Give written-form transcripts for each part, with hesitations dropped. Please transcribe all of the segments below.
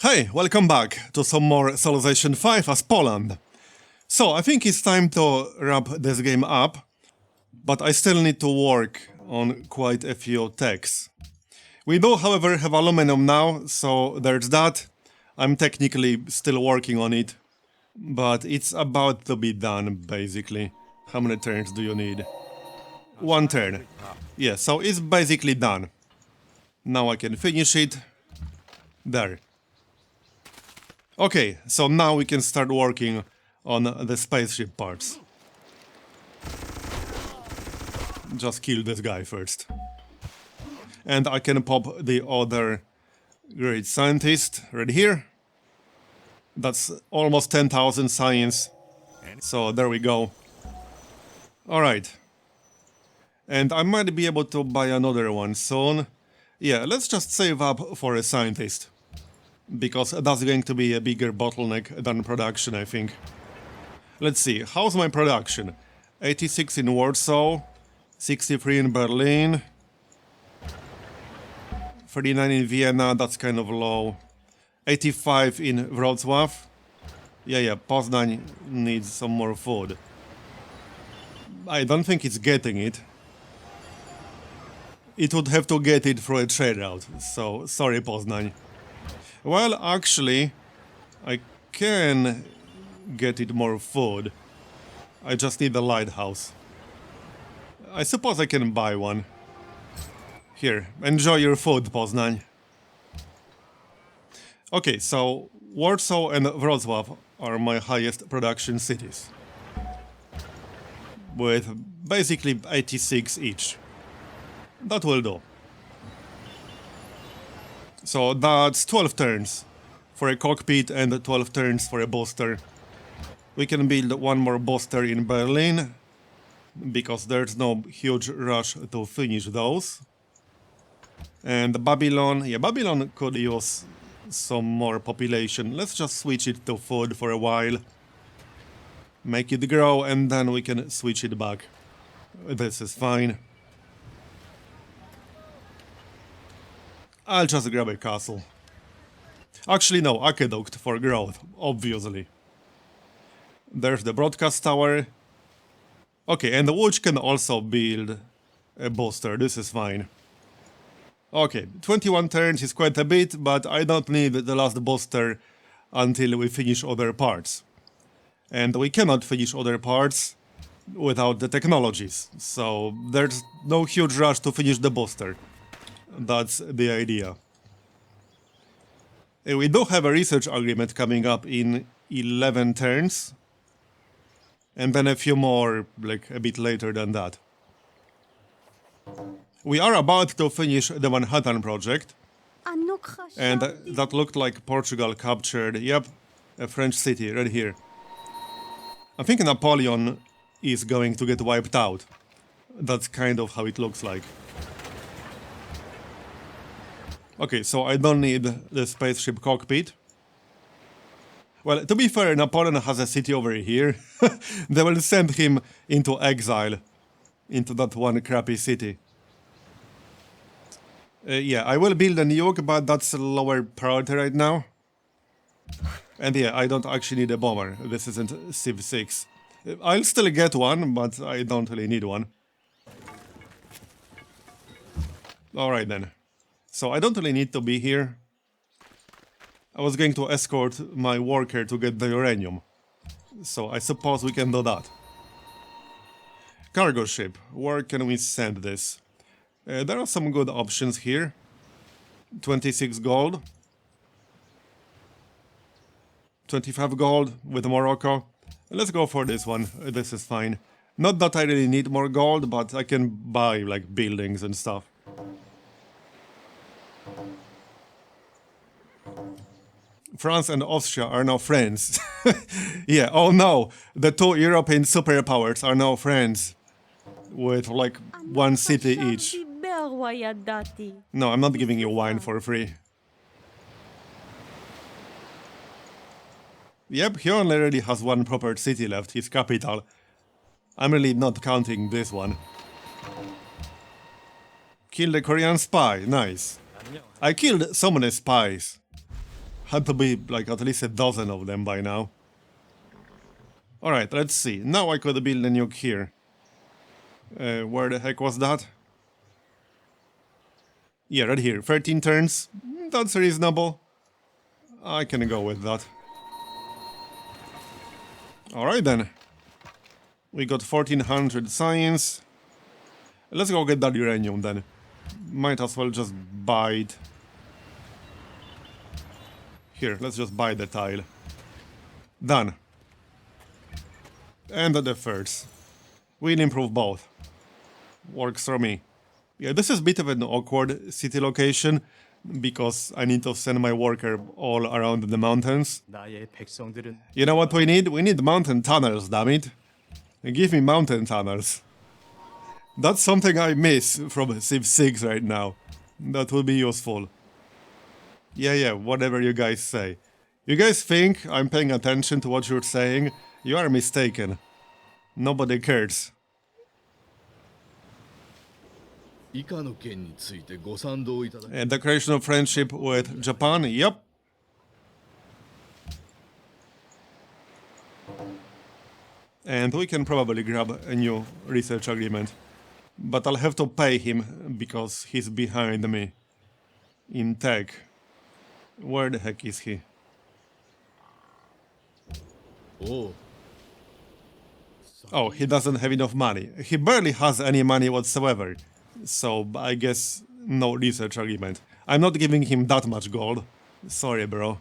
Hey, welcome back to some more Civilization 5 as Poland. So, I think it's time to wrap this game up, but I still need to work on quite a few techs. We do, however, have aluminum now, so there's that. I'm technically still working on it, but it's about to be done, basically. How many turns do you need? One turn. Yeah, so it's basically done. Now I can finish it. There. Okay, so now we can start working on the spaceship parts. Just kill this guy first. And I can pop the other great scientist right here. That's almost 10,000 science. So there we go. Alright. And I might be able to buy another one soon. Yeah, let's just save up for a scientist. Because that's going to be a bigger bottleneck than production, I think. Let's see, how's my production? 86 in Warsaw, 63 in Berlin, 39 in Vienna, that's kind of low, 85 in Wrocław. Yeah, Poznań needs some more food. I don't think it's getting it. It would have to get it through a trade route, so sorry Poznań. Well, actually, I can get it more food. I just need a lighthouse. I suppose I can buy one. Here, enjoy your food, Poznań. Okay, so Warsaw and Wrocław are my highest production cities. With basically 86 each. That will do. So that's 12 turns for a cockpit and 12 turns for a booster. We can build one more booster in Berlin, because there's no huge rush to finish those. And Babylon, yeah, Babylon could use some more population. Let's just switch it to food for a while. Make it grow and then we can switch it back. This is fine. I'll just grab a castle. Actually no, aqueduct for growth, obviously. There's the broadcast tower. Okay, and the Łódź can also build a booster, this is fine. Okay, 21 turns is quite a bit, but I don't need the last booster until we finish other parts. And we cannot finish other parts without the technologies, so there's no huge rush to finish the booster. That's the idea. We do have a research agreement coming up in 11 turns. And then a few more, like, a bit later than that. We are about to finish the Manhattan project. And that looked like Portugal captured, yep, a French city right here. I think Napoleon is going to get wiped out. That's kind of how it looks like. Okay, so I don't need the spaceship cockpit. Well, to be fair, Napoleon has a city over here. They will send him into exile. Into that one crappy city. Yeah, I will build a nuke, but that's a lower priority right now. And yeah, I don't actually need a bomber. This isn't Civ 6. I'll still get one, but I don't really need one. Alright then. So I don't really need to be here. I was going to escort my worker to get the uranium. So I suppose we can do that. Cargo ship. Where can we send this? There are some good options here. 26 gold. 25 gold with Morocco. Let's go for this one. This is fine. Not that I really need more gold, but I can buy like buildings and stuff. France and Austria are now friends. Yeah, oh no, the two European superpowers are now friends. With like one city each. No, I'm not giving you wine for free. Yep, he only really has one proper city left, his capital. I'm really not counting this one. Kill the Korean spy, nice. I killed so many spies. Had to be like at least a dozen of them by now. Alright, let's see. Now I could build a nuke here. Where the heck was that? Yeah, right here. 13 turns. That's reasonable. I can go with that. Alright then. We got 1400 science. Let's go get that uranium then. Might as well just buy it. Here, let's just buy the tile. Done. And the first. We'll improve both. Works for me. Yeah, this is a bit of an awkward city location because I need to send my worker all around the mountains. You know what we need? We need mountain tunnels, damn it. Give me mountain tunnels. That's something I miss from Civ 6 right now. That will be useful. Yeah, whatever you guys say. You guys think I'm paying attention to what you're saying? You are mistaken. Nobody cares. And declaration of friendship with Japan, yep. And we can probably grab a new research agreement. But I'll have to pay him because he's behind me in tech. Where the heck is he? Oh, he doesn't have enough money. He barely has any money whatsoever. So, I guess no research agreement. I'm not giving him that much gold. Sorry, bro.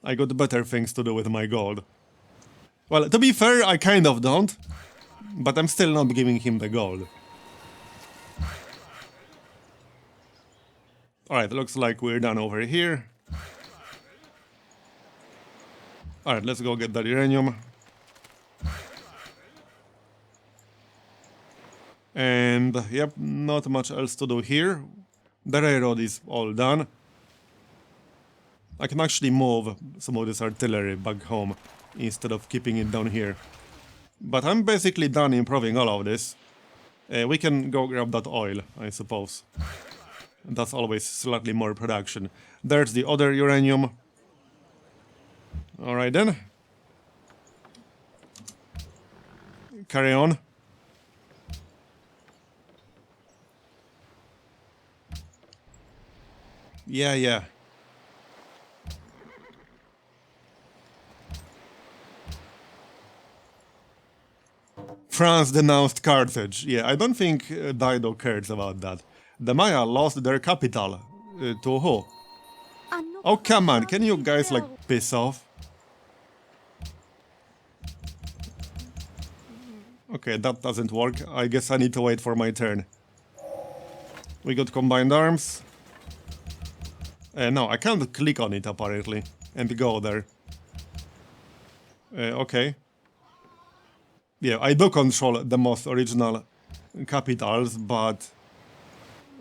I got better things to do with my gold. Well, to be fair, I kind of don't. But I'm still not giving him the gold. Alright, looks like we're done over here. Alright, let's go get that uranium. And, yep, not much else to do here. The railroad is all done. I can actually move some of this artillery back home instead of keeping it down here. But I'm basically done improving all of this. We can go grab that oil, I suppose. That's always slightly more production. There's the other uranium. Alright then. Carry on. Yeah. France denounced Carthage. Yeah, I don't think Dido cares about that. The Maya lost their capital. To who? Oh, come on, can you guys, like, piss off? Okay, that doesn't work. I guess I need to wait for my turn. We got combined arms. No, I can't click on it, apparently, and go there. Okay. Yeah, I do control the most original capitals, but...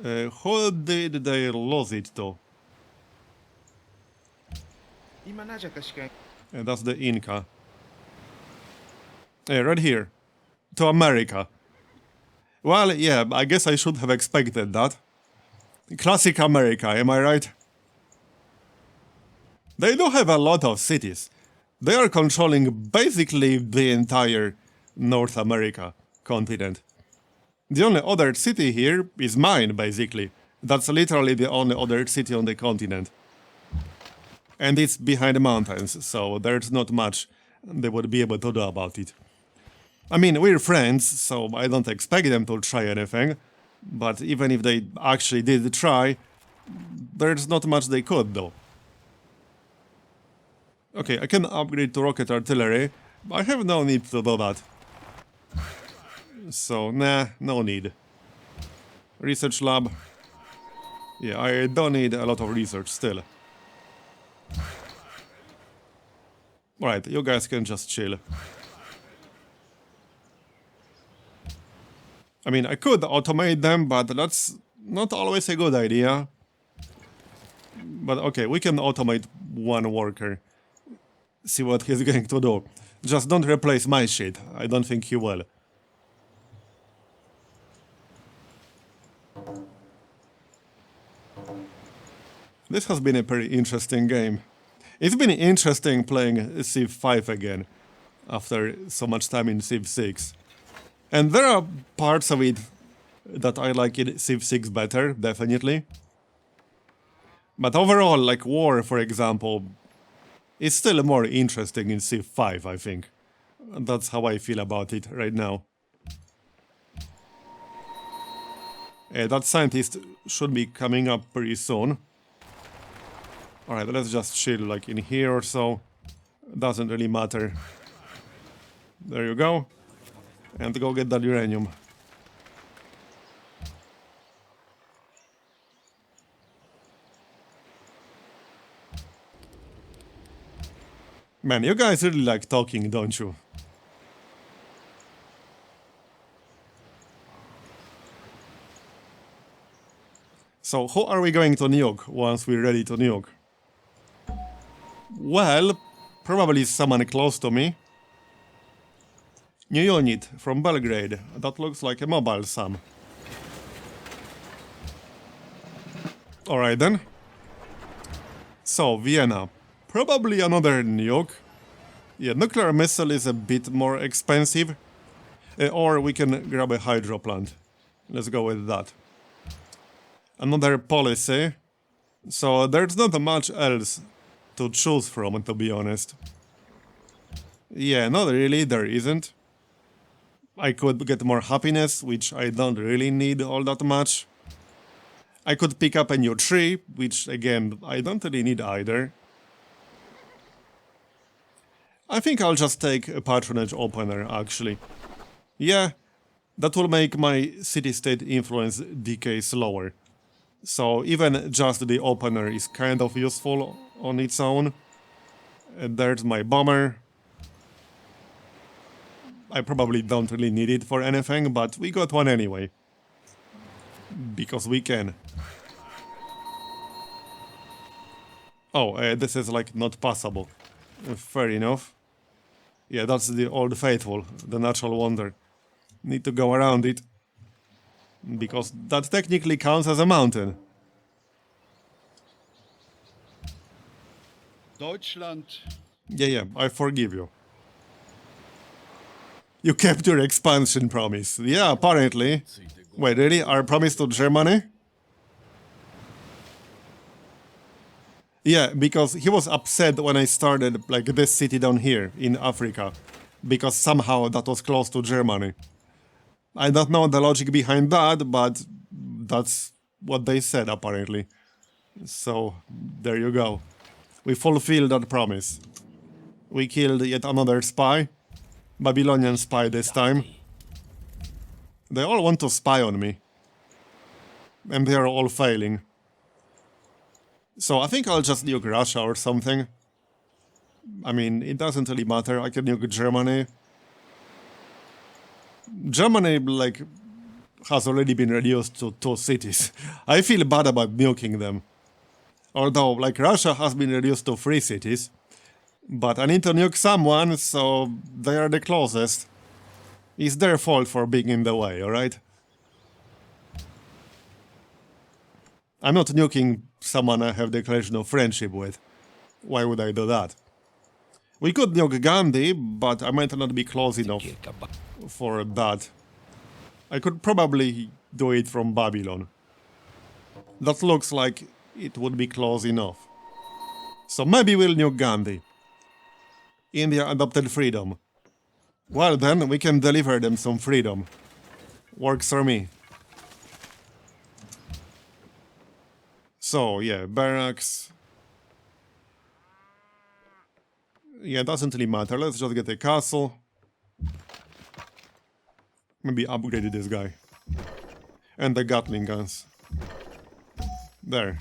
who did they lose it to? That's the Inca. Right here. To America. Well, yeah, I guess I should have expected that. Classic America, am I right? They do have a lot of cities. They are controlling basically the entire North America continent. The only other city here is mine, basically. That's literally the only other city on the continent. And it's behind the mountains, so there's not much they would be able to do about it. I mean, we're friends, so I don't expect them to try anything. But even if they actually did try, there's not much they could do. Okay, I can upgrade to rocket artillery. I have no need to do that. So, nah, no need. Research lab. Yeah, I don't need a lot of research still. Alright, you guys can just chill. I mean, I could automate them, but that's not always a good idea. But okay, we can automate one worker. See what he's going to do. Just don't replace my shit. I don't think he will. This has been a pretty interesting game. It's been interesting playing Civ 5 again, after so much time in Civ 6. And there are parts of it that I like in Civ 6 better, definitely. But overall, like War, for example, is still more interesting in Civ 5, I think. That's how I feel about it right now. That scientist should be coming up pretty soon. Alright, let's just chill like in here or so. Doesn't really matter. There you go. And go get that uranium. Man, you guys really like talking, don't you? So, who are we going to nuke once we're ready to nuke? Well, probably someone close to me. New unit from Belgrade. That looks like a mobile SAM. Alright then. So, Vienna. Probably another nuke. Yeah, nuclear missile is a bit more expensive. Or we can grab a hydro plant. Let's go with that. Another policy. So there's not much else to choose from, to be honest. Yeah, not really, there isn't. I could get more happiness, which I don't really need all that much. I could pick up a new tree, which again, I don't really need either. I think I'll just take a patronage opener, actually. Yeah, that will make my city-state influence decay slower. So even just the opener is kind of useful on its own. And there's my bomber. I probably don't really need it for anything, but we got one anyway. Because we can. Oh, this is like not passable. Fair enough. Yeah, that's the Old Faithful, the natural wonder. Need to go around it. Because that technically counts as a mountain. Deutschland. Yeah, I forgive you. You kept your expansion promise. Yeah, apparently. Wait, really? Our promise to Germany? Yeah, because he was upset when I started like this city down here in Africa. Because somehow that was close to Germany. I don't know the logic behind that, but that's what they said apparently. So, there you go. We fulfilled that promise. We killed yet another spy. Babylonian spy this time. They all want to spy on me. And they are all failing. So I think I'll just nuke Russia or something. I mean, it doesn't really matter. I can nuke Germany. Germany, like, has already been reduced to 2 cities. I feel bad about nuking them. Although, like, Russia has been reduced to 3 cities. But I need to nuke someone, so they are the closest. It's their fault for being in the way, alright? I'm not nuking someone I have declaration of friendship with. Why would I do that? We could nuke Gandhi, but I might not be close enough for that. I could probably do it from Babylon. That looks like it would be close enough. So maybe we'll nuke Gandhi. India adopted freedom. Well then, we can deliver them some freedom. Works for me. So, yeah, barracks. Yeah, doesn't really matter. Let's just get a castle. Maybe upgrade this guy. And the Gatling guns. There.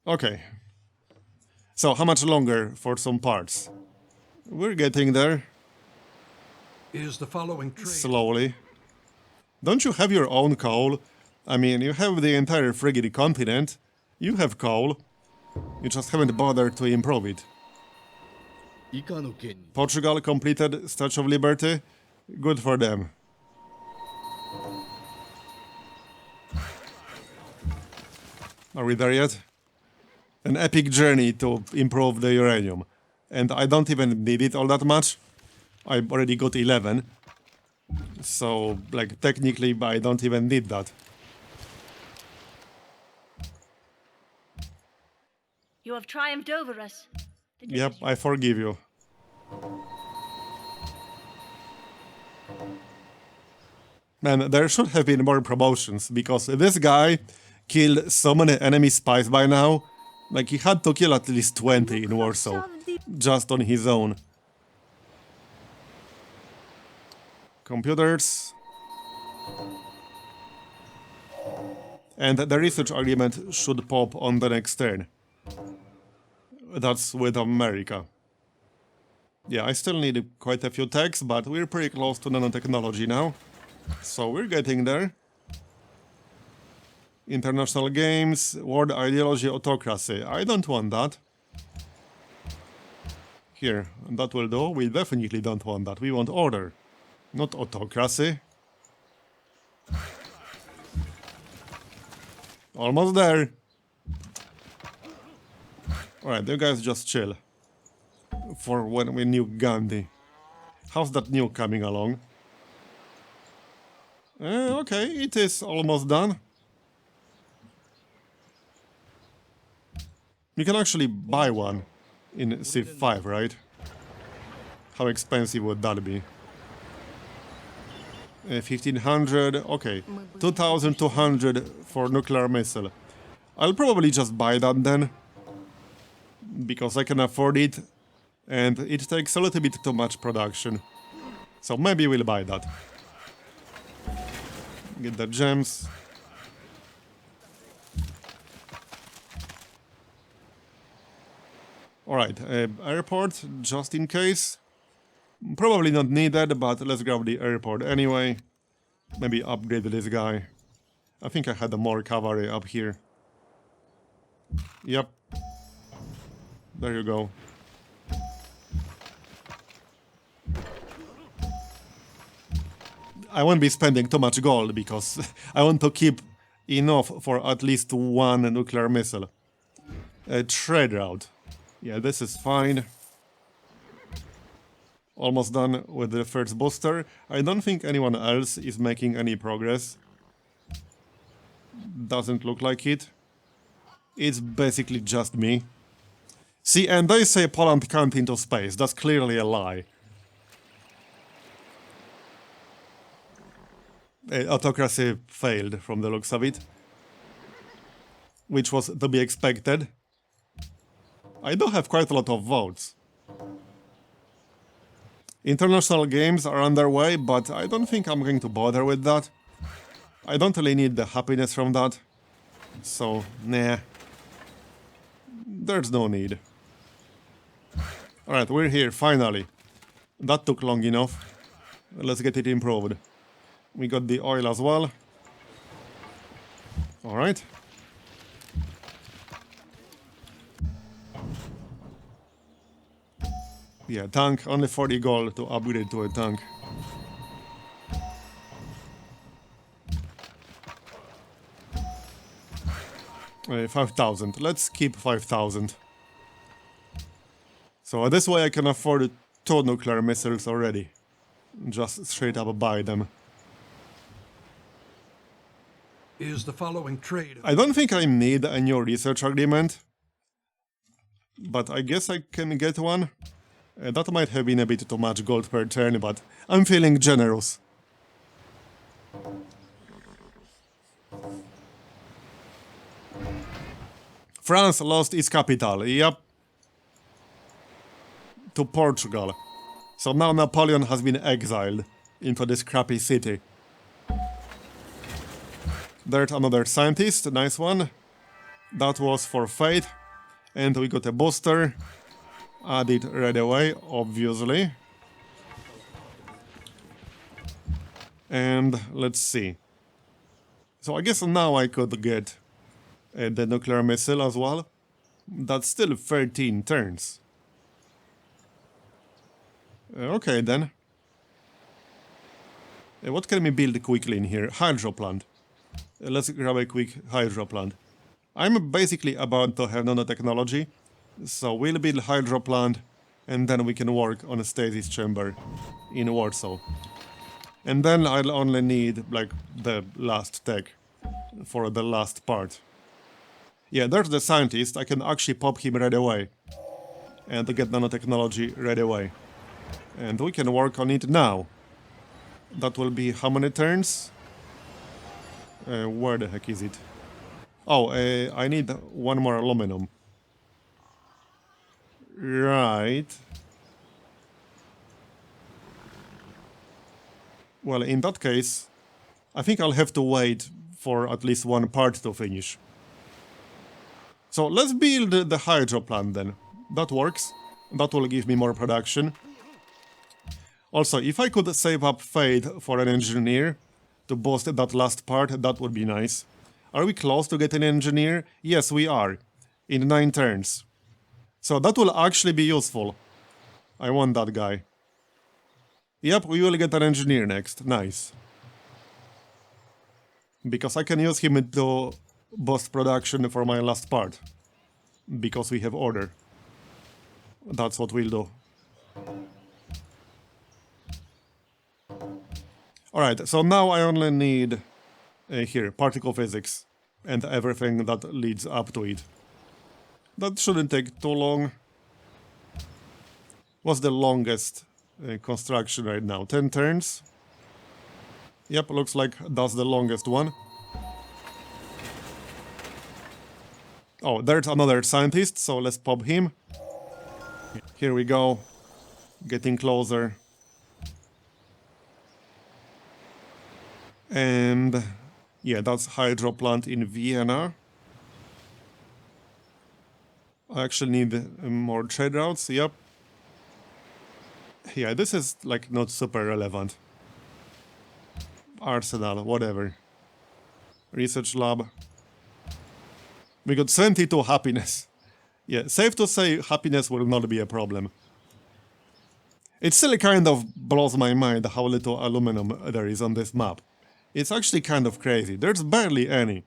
Okay. So, how much longer for some parts? We're getting there. Is the following trade Slowly. Don't you have your own coal? I mean, you have the entire friggin' continent. You have coal. You just haven't bothered to improve it. Portugal completed Statue of Liberty. Good for them. Are we there yet? An epic journey to improve the uranium. And I don't even need it all that much. I already got 11. So, like, technically, I don't even need that. You have triumphed over us. Yep, I forgive you. Man, there should have been more promotions, because this guy killed so many enemy spies by now. Like, he had to kill at least 20 in Warsaw, just on his own. Computers. And the research agreement should pop on the next turn. That's with America. Yeah, I still need quite a few techs, but we're pretty close to nanotechnology now. So we're getting there. International games, world ideology, autocracy. I don't want that. Here, that will do. We definitely don't want that. We want order, not autocracy. Almost there. Alright, you guys just chill. For when we nuke Gandhi. How's that nuke coming along? Okay, it is almost done. You can actually buy one in Civ 5, right? How expensive would that be? 1500, okay. 2200 for nuclear missile. I'll probably just buy that then. Because I can afford it. And it takes a little bit too much production. So maybe we'll buy that. Get the gems. Alright, airport, just in case. Probably not needed, but let's grab the airport anyway. Maybe upgrade this guy. I think I had more cavalry up here. Yep. There you go. I won't be spending too much gold because I want to keep enough for at least one nuclear missile. Trade route. Yeah, this is fine. Almost done with the first booster. I don't think anyone else is making any progress. Doesn't look like it. It's basically just me. See, and they say Poland can't into space. That's clearly a lie. Autocracy failed from the looks of it. Which was to be expected. I do have quite a lot of votes. International games are underway, but I don't think I'm going to bother with that. I don't really need the happiness from that. So, nah. There's no need. Alright, we're here, finally. That took long enough. Let's get it improved. We got the oil as well. Alright. Yeah, tank, only 40 gold to upgrade to a tank. 5,000. Let's keep 5,000. So this way I can afford 2 nuclear missiles already. Just straight up buy them. Is the following trade? I don't think I need a new research agreement. But I guess I can get one. That might have been a bit too much gold per turn, but I'm feeling generous. France lost its capital, yep. To Portugal. So now Napoleon has been exiled into this crappy city. There's another scientist, nice one. That was for fate. And we got a booster. Add it right away, obviously. And let's see. So I guess now I could get the nuclear missile as well. That's still 13 turns. Okay then. What can we build quickly in here? Hydro plant. Let's grab a quick hydro plant. I'm basically about to have nanotechnology, so we'll build hydro plant, and then we can work on a stasis chamber in Warsaw. And then I'll only need, like, the last tech for the last part. Yeah, there's the scientist. I can actually pop him right away and get nanotechnology right away. And we can work on it now. That will be how many turns? Where the heck is it? Oh, I need one more aluminum. Right. Well, in that case, I think I'll have to wait for at least one part to finish. So let's build the hydro plant then. That works. That will give me more production. Also, if I could save up Fate for an engineer to boost that last part, that would be nice. Are we close to getting an engineer? Yes, we are. In 9 turns. So that will actually be useful. I want that guy. Yep, we will get an engineer next. Nice. Because I can use him to boost production for my last part. Because we have order. That's what we'll do. Alright, so now I only need here, particle physics and everything that leads up to it. That shouldn't take too long. What's the longest construction right now? 10 turns? Yep, looks like that's the longest one. Oh, there's another scientist, so let's pop him. Here we go. Getting closer. And yeah, that's hydro plant in Vienna. I actually need more trade routes, yep. Yeah, this is like not super relevant. Arsenal, whatever. Research lab. We got 72 happiness. Yeah, safe to say happiness will not be a problem. It still kind of blows my mind how little aluminum there is on this map. It's actually kind of crazy. There's barely any.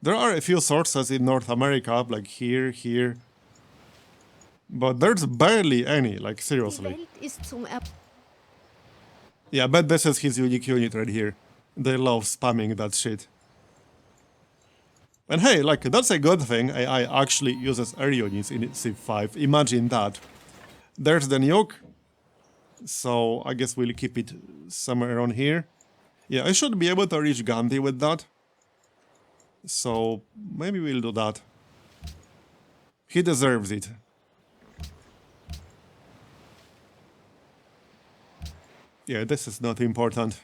There are a few sources in North America, like here. But there's barely any, like seriously. Yeah, I bet this is his unique unit right here. They love spamming that shit. And hey, like, that's a good thing. AI actually uses air units in Civ 5. Imagine that. There's the nuke. So I guess we'll keep it somewhere around here. Yeah, I should be able to reach Gandhi with that. So maybe we'll do that. He deserves it. Yeah, this is not important.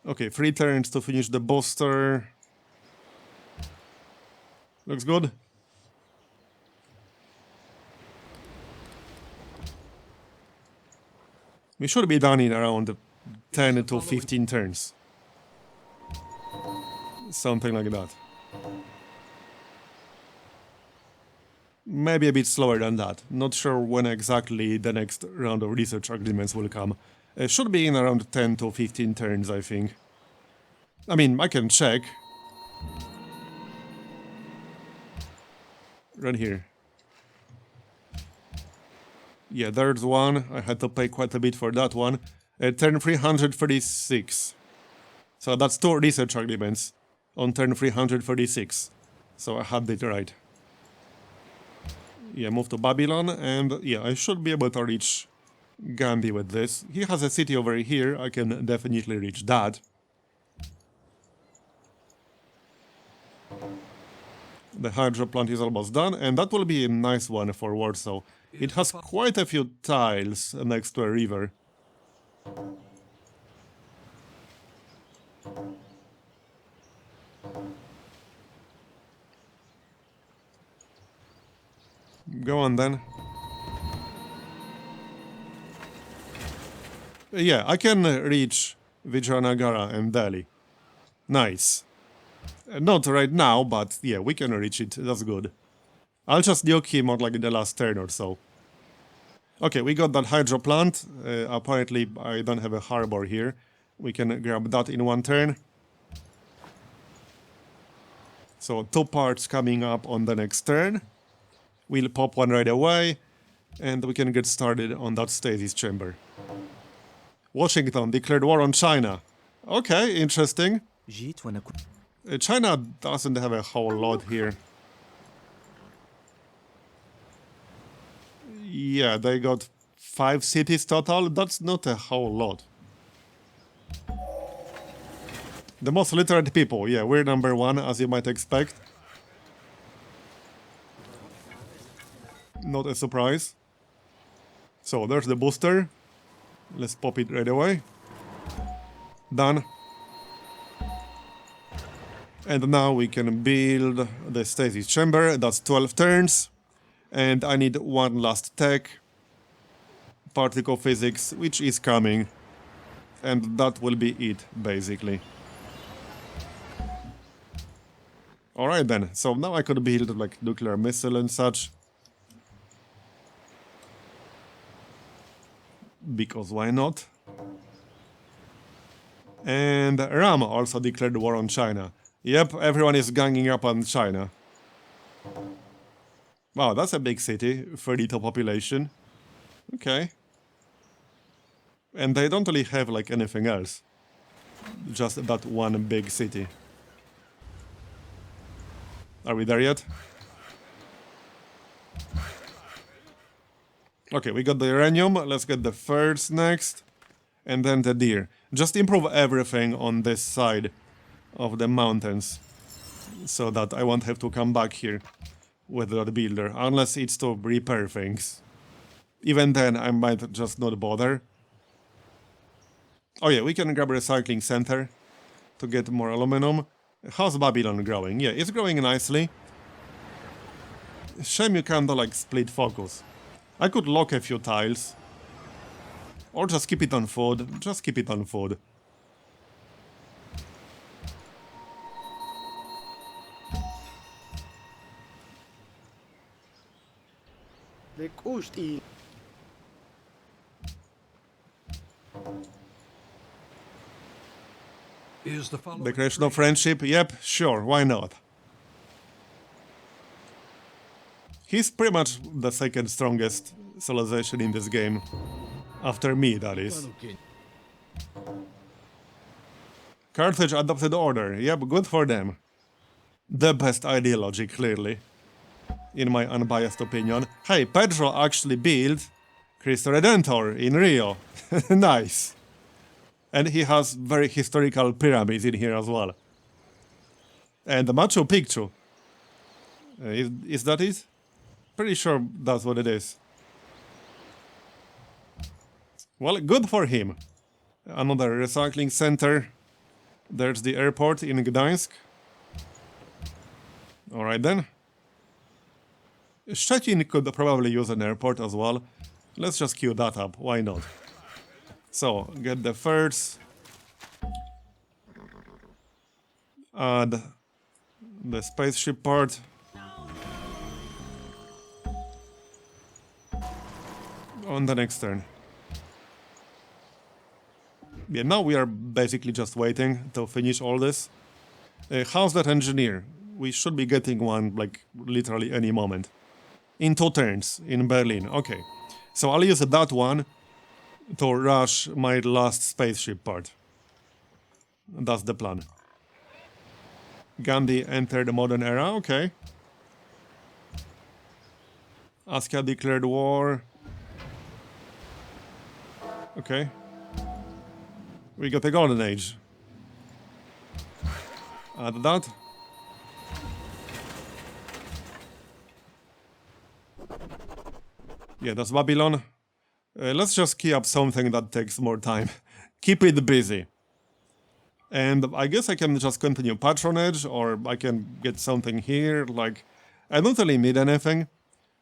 Okay, 3 turns to finish the booster. Looks good. We should be done in around 10 to 15 turns. Something like that. Maybe a bit slower than that. Not sure when exactly the next round of research agreements will come. It should be in around 10 to 15 turns, I think. I mean, I can check. Right here. Yeah, there's one. I had to pay quite a bit for that one. Turn 336. So that's 2 research agreements on turn 336. So I had it right. Yeah, move to Babylon, and yeah, I should be able to reach Gandhi with this. He has a city over here, I can definitely reach that. The hydro plant is almost done, and that will be a nice one for Warsaw. It has quite a few tiles next to a river. Go on then. Yeah, I can reach Vijayanagara and Delhi. Nice. Not right now, but yeah, we can reach it. That's good. I'll just nuke him on like the last turn or so. Okay, we got that hydro plant. Apparently, I don't have a harbor here. We can grab that in 1 turn. So 2 parts coming up on the next turn. We'll pop one right away, and we can get started on that stasis chamber. Washington declared war on China. Okay, interesting. China doesn't have a whole lot here. Yeah, they got 5 cities total. That's not a whole lot. The most literate people. Yeah, we're number 1, as you might expect. Not a surprise. So there's the booster. Let's pop it right away. Done. And now we can build the stasis chamber. That's 12 turns. And I need one last tech. Particle physics, which is coming. And that will be it, basically. Alright then, so now I could build like nuclear missile and such. Because why not? And Ram also declared war on China. Yep, everyone is ganging up on China. Wow, that's a big city, 32 population. Okay. And they don't really have like anything else. Just that one big city. Are we there yet? Okay, we got the uranium. Let's get the furs next. And then the deer. Just improve everything on this side of the mountains. So that I won't have to come back here with that builder. Unless it's to repair things. Even then, I might just not bother. Oh yeah, we can grab a recycling center to get more aluminum. How's Babylon growing? Yeah, it's growing nicely. Shame you can't like split focus. I could lock a few tiles. Or just keep it on food. Just keep it on food. Is the following Declaration of trade friendship? Yep, sure, why not? He's pretty much the second strongest civilization in this game. After me, that is. Carthage adopted order. Yep, good for them. The best ideology, clearly. In my unbiased opinion. Hey, Pedro actually built Cristo Redentor in Rio. Nice. And he has very historical pyramids in here as well. And the Machu Picchu. Is that it? Pretty sure that's what it is. Well, good for him. Another recycling center. There's the airport in Gdańsk. Alright then. Szczecin could probably use an airport as well. Let's just queue that up, why not? So, get the first. Add the spaceship part. On the next turn. Yeah, now we are basically just waiting to finish all this. How's that engineer? We should be getting one, like, literally any moment. In 2 turns, in Berlin. Okay. So I'll use that one to rush my last spaceship part. That's the plan. Gandhi entered the modern era. Okay. Askia declared war. Okay. We got the golden age. Add that. Yeah, that's Babylon. Let's just key up something that takes more time. Keep it busy. And I guess I can just continue patronage, or I can get something here, like... I don't really need anything.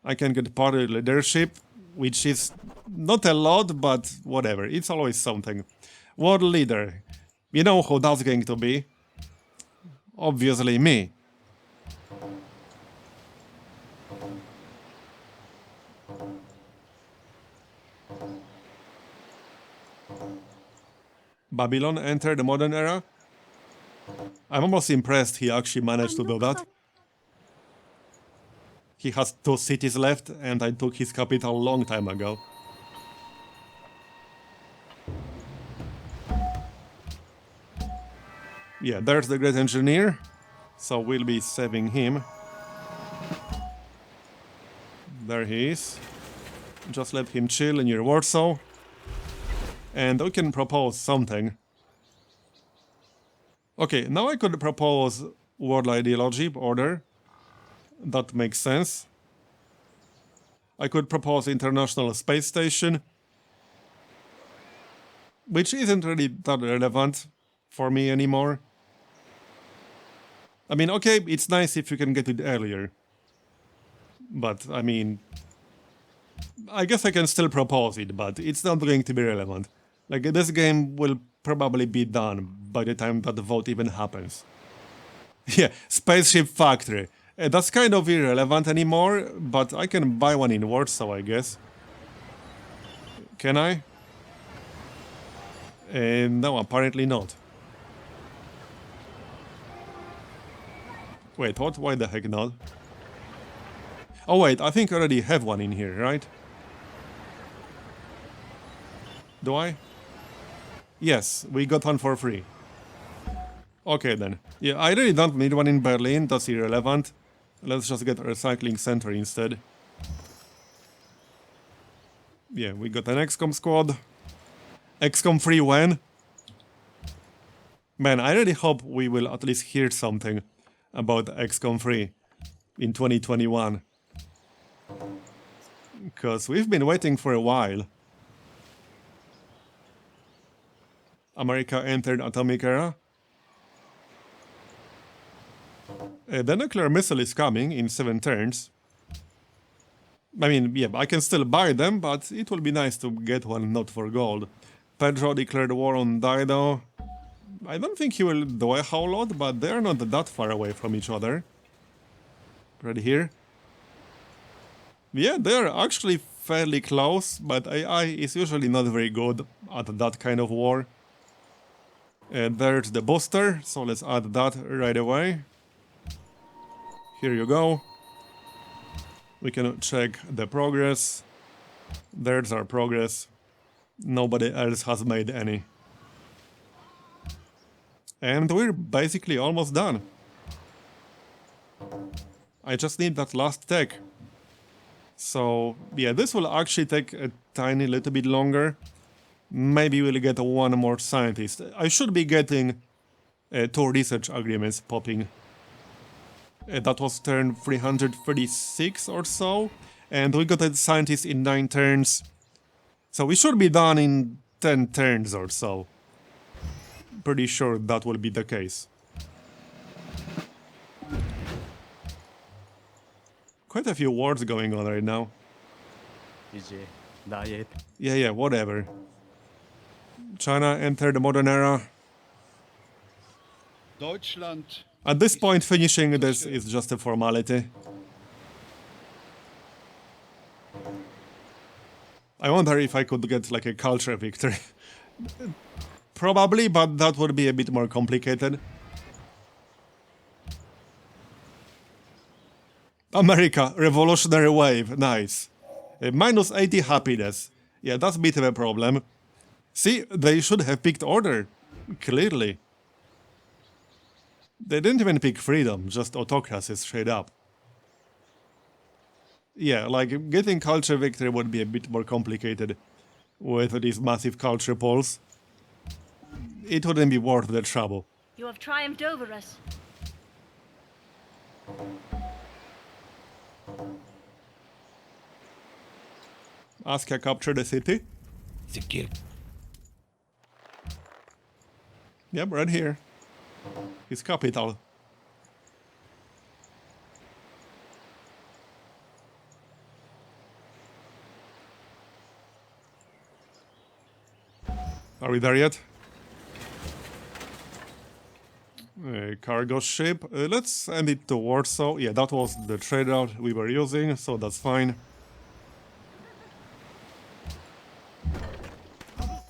I can get party leadership, which is not a lot, but whatever. It's always something. World leader. You know who that's going to be? Obviously me. Babylon entered the modern era. I'm almost impressed he actually managed to do that. He has 2 cities left, and I took his capital a long time ago. Yeah, there's the Great Engineer, so we'll be saving him. There he is. Just let him chill near Warsaw. And we can propose something. Okay, now I could propose world ideology order. That makes sense. I could propose International Space Station, which isn't really that relevant for me anymore. I mean, okay, it's nice if you can get it earlier. But, I mean, I guess I can still propose it, but it's not going to be relevant. Like, this game will probably be done by the time that the vote even happens. Yeah, Spaceship Factory. That's kind of irrelevant anymore, but I can buy one in Warsaw, I guess. Can I? No, apparently not. Wait, what? Why the heck not? Oh wait, I think I already have one in here, right? Do I? Yes, we got one for free. Okay then. Yeah, I really don't need one in Berlin, that's irrelevant. Let's just get a recycling center instead. Yeah, we got an XCOM squad. XCOM 3 when? Man, I really hope we will at least hear something about XCOM 3 in 2021. Because we've been waiting for a while. America entered atomic era. The nuclear missile is coming in 7 turns. I mean, yeah, I can still buy them, but it will be nice to get one not for gold. Pedro declared war on Dido. I don't think he will do a whole lot, but they're not that far away from each other. Right here. Yeah, they're actually fairly close, but AI is usually not very good at that kind of war. There's the booster, so let's add that right away. Here you go. We can check the progress. There's our progress. Nobody else has made any. And we're basically almost done. I just need that last tech. So, yeah, this will actually take a tiny little bit longer. Maybe we'll get one more scientist. I should be getting 2 research agreements popping. That was turn 336 or so. And we got a scientist in 9 turns. So we should be done in 10 turns or so. Pretty sure that will be the case. Quite a few wars going on right now. Yeah, whatever. China entered the modern era. Deutschland. At this point, finishing this is just a formality. I wonder if I could get like a culture victory. Probably, but that would be a bit more complicated. America, revolutionary wave, nice. Minus 80 happiness. Yeah, that's a bit of a problem. See, they should have picked order. Clearly. They didn't even pick freedom, just autocracy straight up. Yeah, like, getting culture victory would be a bit more complicated with these massive culture polls. It wouldn't be worth the trouble. You have triumphed over us. Aska captured the city. Yep, right here. His capital. Are we there yet? Cargo ship. Let's send it to Warsaw. Yeah, that was the trade route we were using, so that's fine.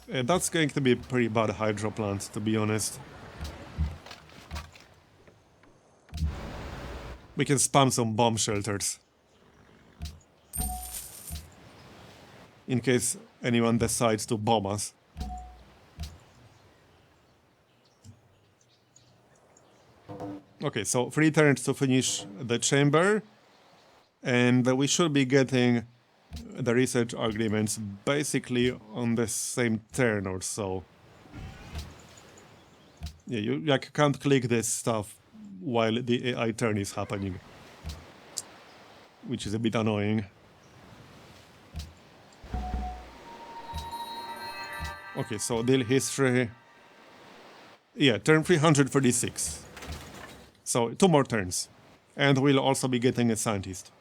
That's going to be a pretty bad hydro plant, to be honest. We can spam some bomb shelters. in case anyone decides to bomb us. Okay, so 3 turns to finish the chamber, and we should be getting the research agreements basically on the same turn or so. Yeah, you like can't click this stuff while the AI turn is happening, which is a bit annoying. Okay, so deal history. Yeah, turn 336. So 2 more turns. And we'll also be getting a scientist.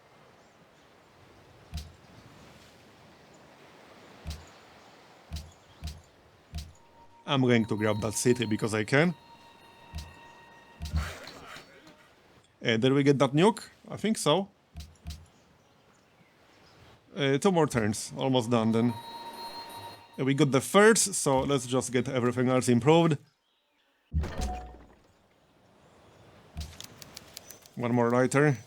I'm going to grab that city because I can. Did we get that nuke? I think so. 2 more turns. Almost done then. We got the first, so let's just get everything else improved. 1 more writer.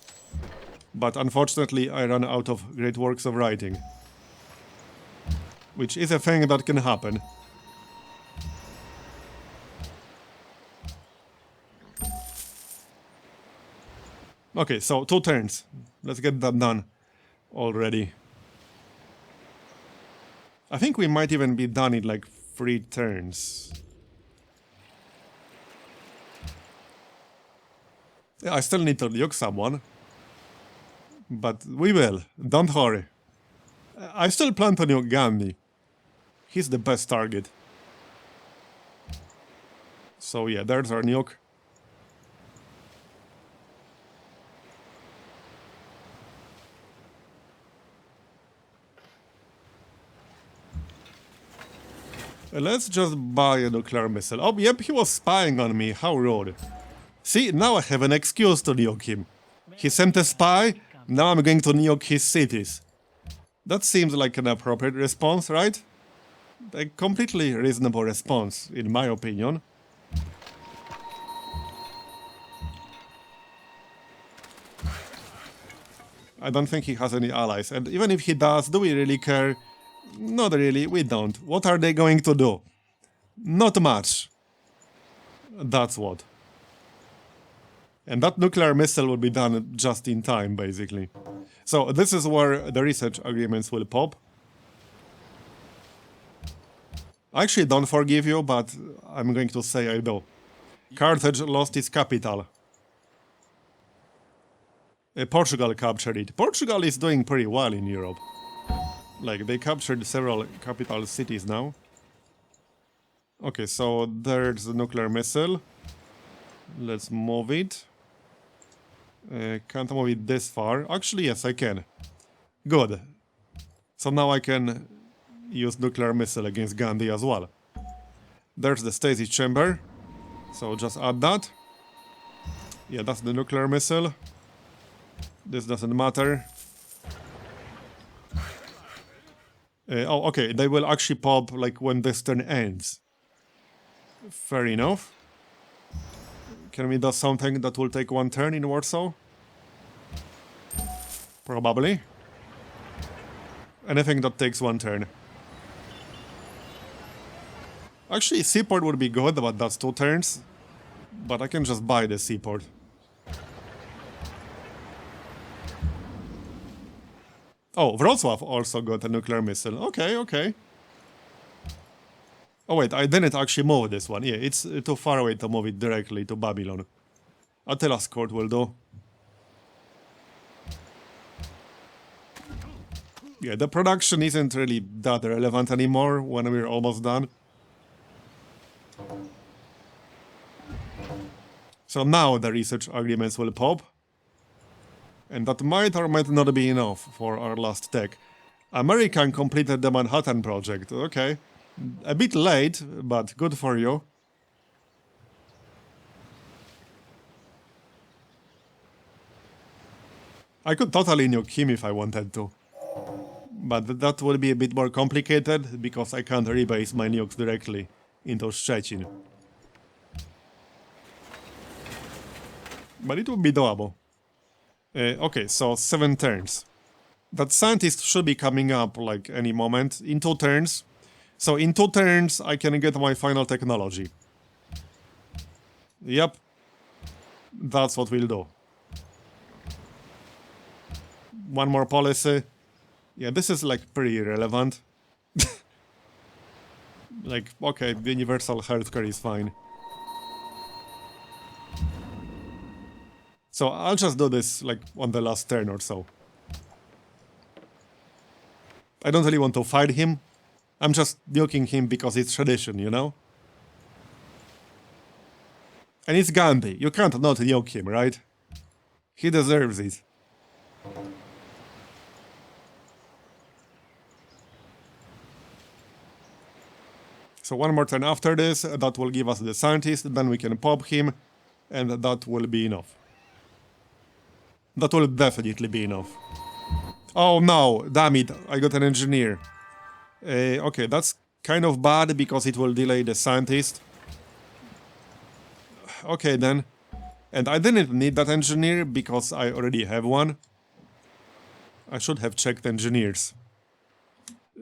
But unfortunately I ran out of great works of writing. Which is a thing that can happen. Okay, so 2 turns. Let's get that done already. I think we might even be done in like 3 turns. Yeah, I still need to nuke someone. But we will. Don't worry. I still plan to nuke Gandhi. He's the best target. So yeah, there's our nuke. Let's just buy a nuclear missile. Oh, yep, he was spying on me. How rude. See, now I have an excuse to nuke him. He sent a spy, now I'm going to nuke his cities. That seems like an appropriate response, right? A completely reasonable response, in my opinion. I don't think he has any allies, and even if he does, do we really care? Not really, we don't. What are they going to do? Not much. That's what. And that nuclear missile will be done just in time, basically. So this is where the research agreements will pop. I actually don't forgive you, but I'm going to say I do. Carthage lost its capital. Portugal captured it. Portugal is doing pretty well in Europe. Like, they captured several capital cities now. Okay, so there's the nuclear missile. Let's move it. Can't move it this far. Actually, yes, I can. Good. So now I can use nuclear missile against Gandhi as well. There's the stasis chamber. So just add that. Yeah, that's the nuclear missile. This doesn't matter. Oh, okay, they will actually pop like when this turn ends. Fair enough. Can we do something that will take 1 turn in Warsaw? Probably. Anything that takes 1 turn. Actually, seaport would be good, but that's 2 turns. But I can just buy the seaport. Oh, Wrocław also got a nuclear missile. Okay, okay. Oh wait, I didn't actually move this one. Yeah, it's too far away to move it directly to Babylon. Attila's court will do. Yeah, the production isn't really that relevant anymore when we're almost done. So now the research agreements will pop. And that might or might not be enough for our last tech. American completed the Manhattan Project. Okay. A bit late, but good for you. I could totally nuke him if I wanted to. But that would be a bit more complicated, because I can't rebase my nukes directly into Szczecin. But it would be doable. Okay, so 7 turns. That scientist should be coming up like any moment in 2 turns. So in 2 turns I can get my final technology. Yep. That's what we'll do. One more policy. Yeah, this is like pretty irrelevant. Like, okay, the universal healthcare is fine. So I'll just do this like on the last turn or so. I don't really want to fight him. I'm just nuking him because it's tradition, you know? And it's Gandhi. You can't not nuke him, right? He deserves it. So one more turn after this, that will give us the scientist, then we can pop him, and that will be enough. That will definitely be enough. Oh no, damn it, I got an engineer. Okay, that's kind of bad because it will delay the scientist. Okay then. And I didn't need that engineer because I already have one. I should have checked engineers.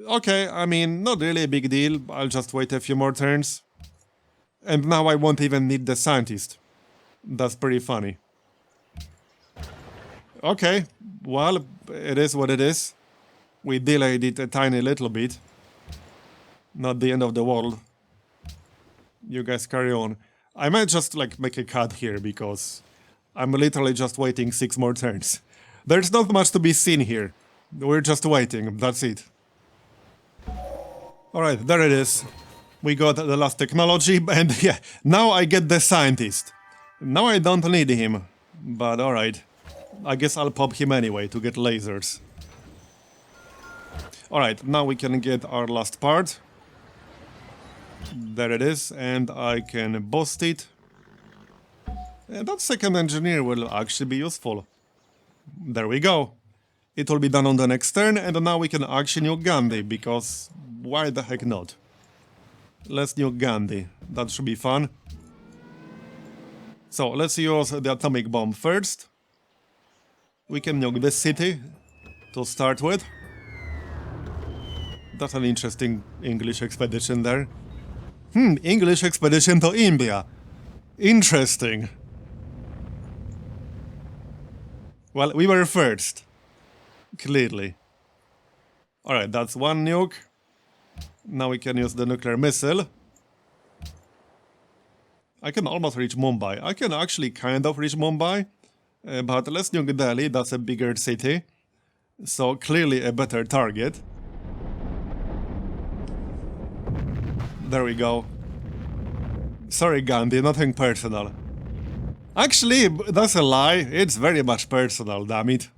Okay, I mean, not really a big deal. I'll just wait a few more turns. And now I won't even need the scientist. That's pretty funny. Okay, well, it is what it is. We delayed it a tiny little bit. Not the end of the world. You guys carry on. I might just like make a cut here because I'm literally just waiting 6 more turns. There's not much to be seen here. We're just waiting, that's it. Alright, there it is. We got the last technology, and yeah, now I get the scientist. Now I don't need him, but alright. I guess I'll pop him anyway to get lasers. Alright, now we can get our last part. There it is, and I can boost it. And that second engineer will actually be useful. There we go. It will be done on the next turn, and now we can actually nuke Gandhi, because why the heck not? Let's nuke Gandhi. That should be fun. So let's use the atomic bomb first. We can nuke this city to start with. That's an interesting English expedition there. English expedition to India. Interesting. Well, we were first. Clearly. Alright, that's one nuke. Now we can use the nuclear missile. I can almost reach Mumbai. I can actually kind of reach Mumbai. But let's nuke Delhi, that's a bigger city. So clearly a better target. There we go. Sorry Gandhi, nothing personal. Actually, that's a lie. It's very much personal, damn it.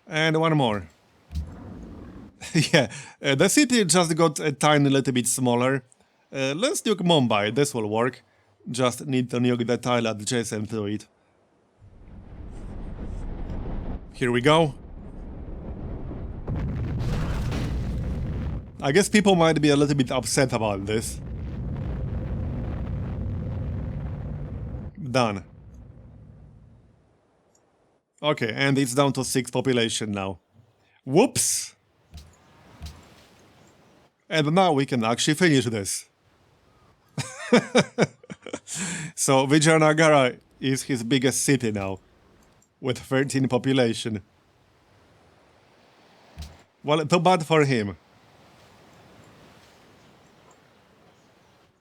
And one more. Yeah, the city just got a tiny little bit smaller. Let's nuke Mumbai, this will work. Just need to nuke the tile adjacent to it. Here we go. I guess people might be a little bit upset about this. Done. Okay, and it's down to 6 population now. Whoops! And now we can actually finish this. So Vijayanagara is his biggest city now, with 13 population. Well, too bad for him.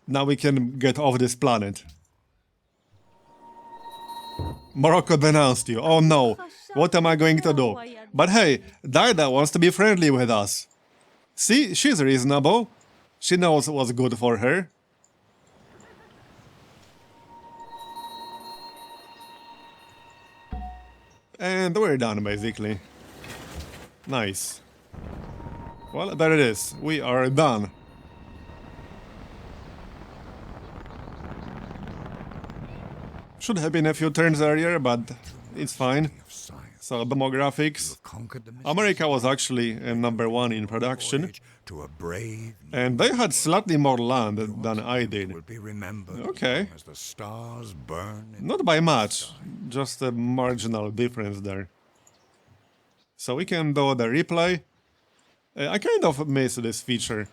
Now we can get off this planet. Morocco denounced you. Oh no, what am I going to do? But hey, Daida wants to be friendly with us. See, she's reasonable. She knows what's good for her. And we're done, basically. Nice. Well, there it is. We are done. Should have been a few turns earlier, but it's fine. So, demographics. America was actually #1 in production. And they had slightly more land than I did. Okay. Not by much. Just a marginal difference there. So we can do the replay. I kind of miss this feature.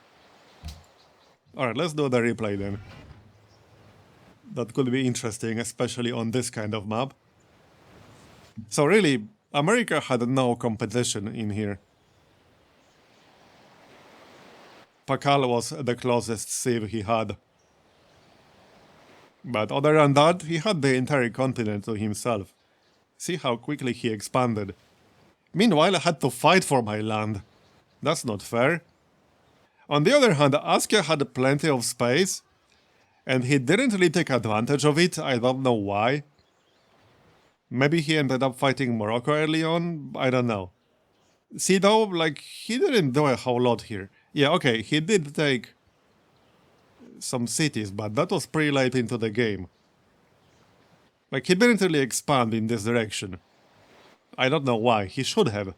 Alright, let's do the replay then. That could be interesting, especially on this kind of map. So really, America had no competition in here. Pakal was the closest civ he had. But other than that, he had the entire continent to himself. See how quickly he expanded. Meanwhile, I had to fight for my land. That's not fair. On the other hand, Askia had plenty of space, and he didn't really take advantage of it. I don't know why. Maybe he ended up fighting Morocco early on, I don't know. See though, like, he didn't do a whole lot here. Yeah, okay, he did take some cities, but that was pretty late into the game. Like, he didn't really expand in this direction. I don't know why, he should have.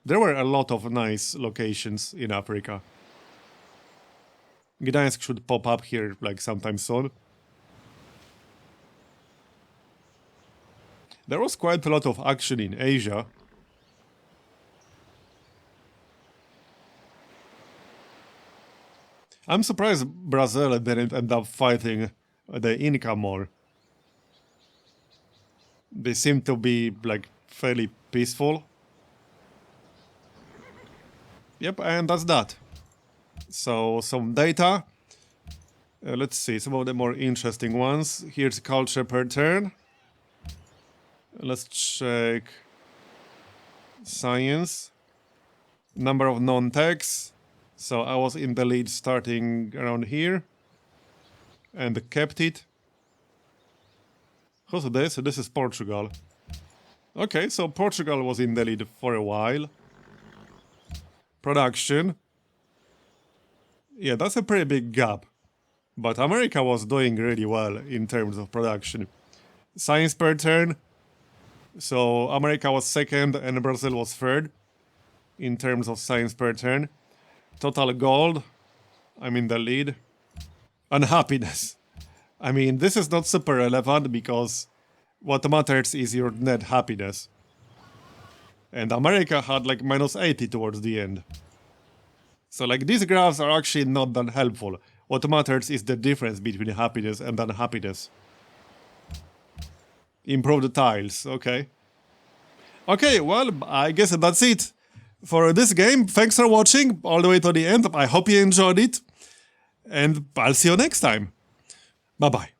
There were a lot of nice locations in Africa. Gdańsk should pop up here, like, sometime soon. There was quite a lot of action in Asia. I'm surprised Brazil didn't end up fighting the Inca more. They seem to be, like, fairly peaceful. Yep, and that's that. So, some data. Let's see, some of the more interesting ones. Here's culture per turn. Let's check science. Number of non-techs. So I was in the lead starting around here. And kept it. Who's this? This is Portugal. Okay, so Portugal was in the lead for a while. Production. Yeah, that's a pretty big gap. But America was doing really well in terms of production. Science per turn. So America was second and Brazil was third in terms of science per turn. Total gold, I'm in the lead. Unhappiness. I mean, this is not super relevant because what matters is your net happiness. And America had like minus 80 towards the end. So like these graphs are actually not that helpful. What matters is the difference between happiness and unhappiness. Improve the tiles, okay. Okay, well, I guess that's it for this game. Thanks for watching all the way to the end. I hope you enjoyed it. And I'll see you next time. Bye-bye.